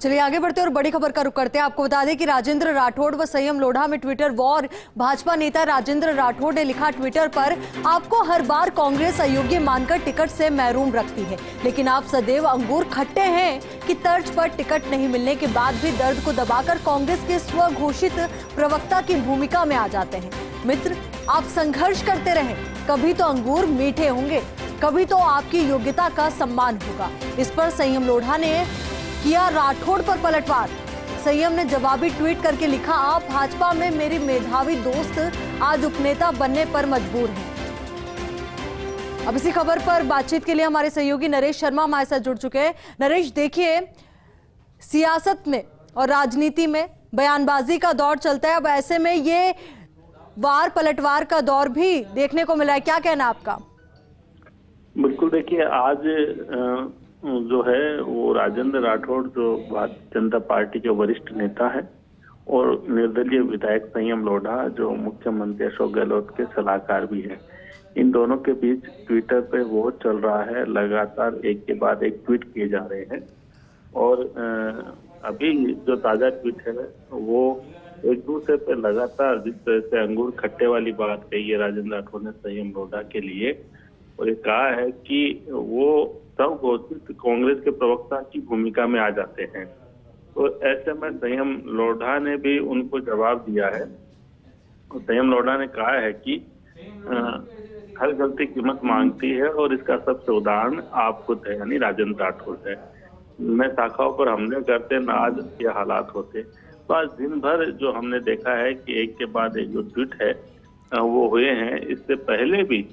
चलिए आगे बढ़ते और बड़ी खबर का रुख करते हैं। आपको बता दें कि राजेंद्र राठौड़ व संयम लोढ़ा में ट्विटर वॉर। भाजपा नेता राजेंद्र राठौड़ ने लिखा ट्विटर पर, आपको हर बार कांग्रेस अयोग्य मानकर टिकट से महरूम रखती है, लेकिन आप सदैव अंगूर खट्टे हैं कि तर्ज पर टिकट नहीं मिलने के बाद भी दर्द को दबाकर कांग्रेस के स्वघोषित प्रवक्ता की भूमिका में आ जाते हैं। मित्र, आप संघर्ष करते रहे, कभी तो अंगूर मीठे होंगे, कभी तो आपकी योग्यता का सम्मान होगा। इस पर संयम लोढ़ा ने किया राठौड़ पर पलटवार। संयम ने जवाबी ट्वीट करके लिखा, आप भाजपा में मेरी मेधावी दोस्त आज उपनेता बनने पर मजबूर हैं। अब इसी खबर पर बातचीत के लिए हमारे सहयोगी नरेश शर्मा हमारे साथ जुड़ चुके हैं। नरेश, देखिए, सियासत में और राजनीति में बयानबाजी का दौर चलता है। अब ऐसे में ये वार पलटवार का दौर भी देखने को मिला है, क्या कहना आपका? बिल्कुल, देखिए, आज जो है वो राजेंद्र राठौड़ जो भारतीय जनता पार्टी के वरिष्ठ नेता है और निर्दलीय विधायक संयम लोढ़ा जो मुख्यमंत्री अशोक गहलोत के सलाहकार भी हैं, इन दोनों के बीच ट्विटर पे वो चल रहा है। लगातार एक के बाद एक ट्वीट किए जा रहे हैं और अभी जो ताजा ट्वीट है वो एक दूसरे पे लगातार जिस तरह से अंगूर खट्टे वाली बात कही है राजेंद्र राठौड़ ने संयम लोढ़ा के लिए, और ये कहा है कि वो सब घोषित कांग्रेस के प्रवक्ता की भूमिका में आ जाते हैं। तो ऐसे में संयम लोढ़ा ने भी उनको जवाब दिया है। संयम लोढ़ा ने कहा है कि हर गलती कीमत मांगती है और इसका सबसे उदाहरण आप खुद है, यानी राजेंद्र राठौड़ है। न शाखाओं पर हमले करते न आज ये हालात होते। तो आज दिन भर जो हमने देखा है कि एक के बाद एक जो ट्वीट है वो हुए हैं। इससे पहले भी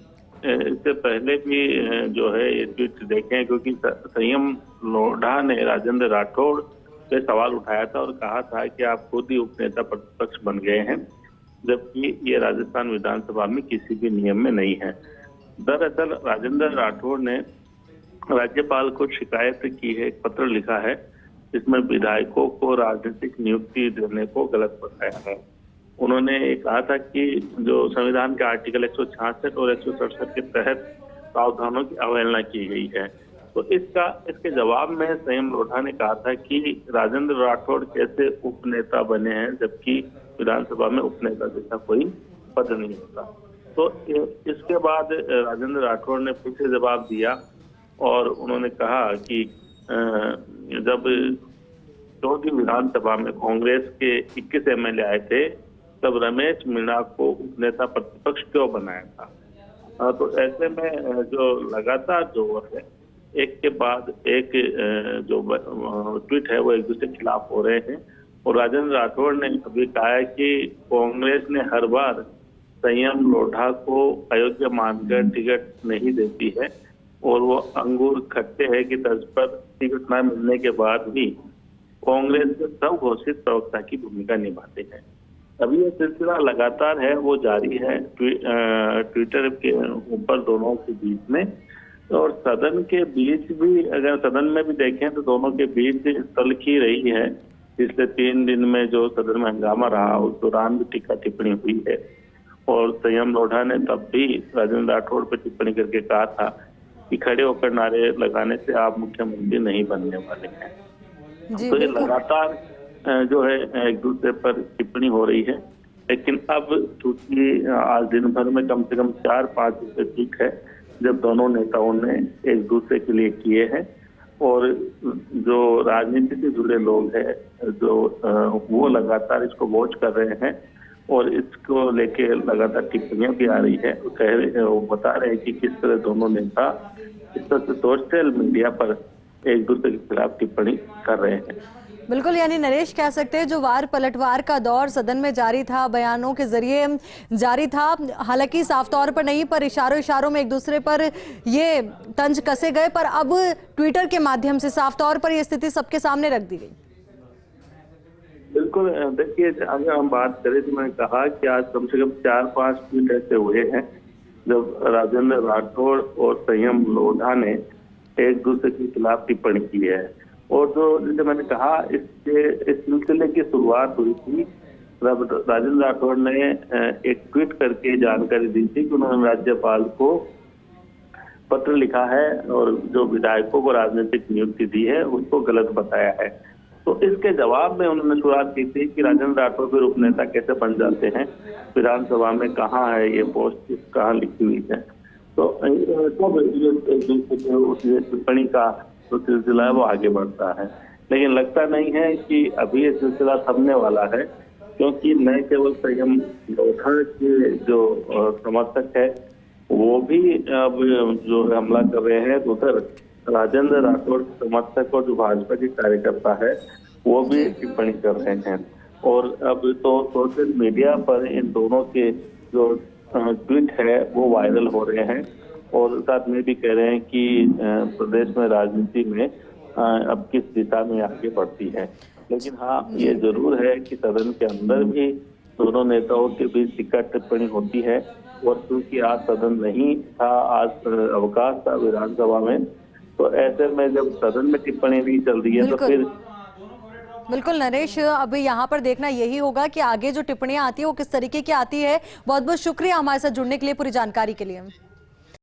जो है ये ट्वीट देखे हैं, क्योंकि संयम लोढ़ा ने राजेंद्र राठौड़ पे सवाल उठाया था और कहा था कि आप खुद ही उपनेता प्रतिपक्ष बन गए हैं, जबकि ये राजस्थान विधानसभा में किसी भी नियम में नहीं है। दरअसल राजेंद्र राठौड़ ने राज्यपाल को शिकायत की है, एक पत्र लिखा है, जिसमें विधायकों को राजनीतिक नियुक्ति देने को गलत बताया है। उन्होंने कहा था कि जो संविधान के आर्टिकल 166 और 167 के तहत प्रावधानों की अवहेलना की गई है। तो इसके जवाब में संयम लोढ़ा ने कहा था कि राजेंद्र राठौड़ कैसे उपनेता बने हैं, जबकि विधानसभा में उपनेता जैसा कोई पद नहीं होता। तो इसके बाद राजेंद्र राठौड़ ने फिर से जवाब दिया और उन्होंने कहा कि जब 14वीं विधानसभा में कांग्रेस के 21 एमएलए आए थे, तब रमेश मीणा को उपनेता प्रतिपक्ष क्यों बनाया था। तो ऐसे में जो लगातार जो है एक के बाद एक जो ट्वीट है वो एक दूसरे के खिलाफ हो रहे हैं। और राजेंद्र राठौड़ ने अभी कहा है कि कांग्रेस ने हर बार संयम लोढ़ा को अयोग्य मानकर टिकट नहीं देती है और वो अंगूर खट्टे है कि तर्ज पर टिकट न मिलने के बाद भी कांग्रेस के सब घोषित प्रवक्ता की भूमिका निभाते हैं। अभी ये सिलसिला लगातार है, वो जारी है ट्विटर के ऊपर दोनों के बीच में। और सदन के बीच भी, अगर सदन में भी देखें तो दोनों के बीच तल्खी रही है। पिछले 3 दिन में जो सदन में हंगामा रहा उस दौरान भी टीका टिप्पणी हुई है और संयम लोढ़ा ने तब भी राजेंद्र राठौड़ पर टिप्पणी करके कहा था कि खड़े होकर नारे लगाने से आप मुख्यमंत्री नहीं बनने वाले हैं। तो ये लगातार जो है एक दूसरे पर टिप्पणी हो रही है। लेकिन अब चूंकि आज दिन भर में कम से कम 4-5 ट्वीट है जब दोनों नेताओं ने एक दूसरे के लिए किए हैं और जो राजनीति से जुड़े लोग हैं जो वो लगातार इसको वॉच कर रहे हैं और इसको लेके लगातार टिप्पणियां भी आ रही है। वो बता रहे हैं कि किस तरह दोनों नेता इस तरह से सोशल मीडिया पर एक दूसरे के खिलाफ टिप्पणी कर रहे हैं। बिल्कुल, यानी नरेश कह सकते हैं जो वार पलटवार का दौर सदन में जारी था, बयानों के जरिए जारी था, हालांकि साफ तौर पर नहीं, पर इशारों में एक दूसरे पर ये तंज कसे गए, पर अब ट्विटर के माध्यम से साफ तौर पर ये स्थिति सबके सामने रख दी गई। बिल्कुल, देखिए, अगर हम बात करें तो मैंने कहा कि आज कम से कम 4-5 ट्वीट ऐसे हुए हैं जब राजेंद्र राठौड़ और संयम लोढ़ा ने एक दूसरे के खिलाफ टिप्पणी की है। और जो जैसे मैंने कहा इस सिलसिले की शुरुआत हुई थी राजेंद्र राठौड़ ने एक ट्वीट करके जानकारी दी थी कि उन्होंने राज्यपाल को पत्र लिखा है और जो विधायकों को राजनीतिक नियुक्ति दी है उसको गलत बताया है। तो इसके जवाब में उन्होंने शुरुआत की थी कि राजेंद्र राठौड़ फिर उपनेता कैसे बन जाते हैं, विधानसभा में कहाँ है ये पोस्ट, कहाँ लिखी हुई है। तो तब ये टिप्पणी का जो सिलसिला है वो आगे बढ़ता है, लेकिन लगता नहीं है कि अभी ये सिलसिला थमने वाला है, क्योंकि न केवल संयम लोढ़ा के जो समर्थक है वो भी अब जो हमला कर रहे हैं, उधर राजेंद्र राठौड़ समर्थक और जो भाजपा के कार्यकर्ता है वो भी टिप्पणी कर रहे हैं। और अब तो सोशल मीडिया पर इन दोनों के जो ट्वीट है वो वायरल हो रहे हैं, और साथ में भी कह रहे हैं कि प्रदेश में राजनीति में अब किस दिशा में आगे बढ़ती है। लेकिन हाँ, ये जरूर है कि सदन के अंदर भी दोनों नेताओं के बीच टिक्कर टिप्पणी होती है, और क्योंकि आज सदन नहीं था, आज अवकाश था विधानसभा में, तो ऐसे में जब सदन में टिप्पणी नहीं चल रही है तो फिर बिल्कुल नरेश, अभी यहाँ पर देखना यही होगा कि आगे जो टिप्पणियां आती है वो किस तरीके की आती है। बहुत बहुत शुक्रिया हमारे साथ जुड़ने के लिए, पूरी जानकारी के लिए।